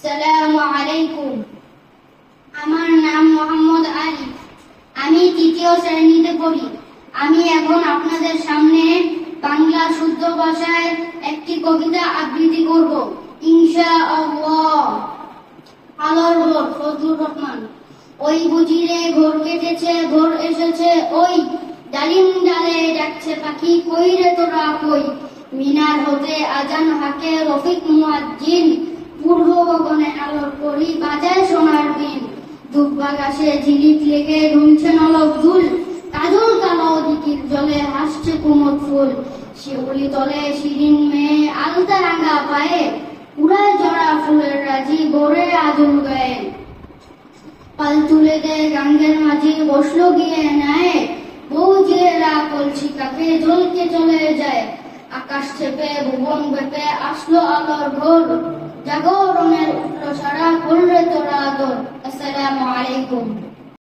আসসালামু আলাইকুম। আমার নাম মোহাম্মদ আলী। আমি তৃতীয় শ্রেণীতে পড়ি। আমি এখন আপনাদের সামনে বাংলা শুদ্ধ ভাষায় একটি কবিতা আবৃত্তি করব ইনশাআল্লাহ। আলোর ভোর, ফজলুর রহমান। ওই বুঝিরে ঘোর কেটেছে, ভোর এসেছে ওই, ডালিম ডালে ডাকছে পাখি, কই রে তোরা কই। মিনার হতে আজান হাকে রফিক মুয়াজ্জিন, পূর্ব গগনে আলোর করি বাজায় সোনার বিন। দুব্বা গাছে ঝিলিক লেগে ঢুলছে নলক দুল, কাজল কালো দিকির জলে হাসছে কুমদ ফুল। শিউলি তলে শিরিন মেয়ে আলতা রাঙা পায়ে, উড়ায় জড়া ফুলের রাজি ভোরে আদুল গায়ে। পাল তুলে দেয় গাঙ্গের মাঝি, বসলো গিয়ে নায়ে, বউ জেরা কলসি কাকে জলকে চলে যায়। আকাশ চেপে ভুবন বেপে আসলো আলোর ভোর, জাগরণের উঠলো সারা, করলে তোরা আদর। আসসালামু আলাইকুম।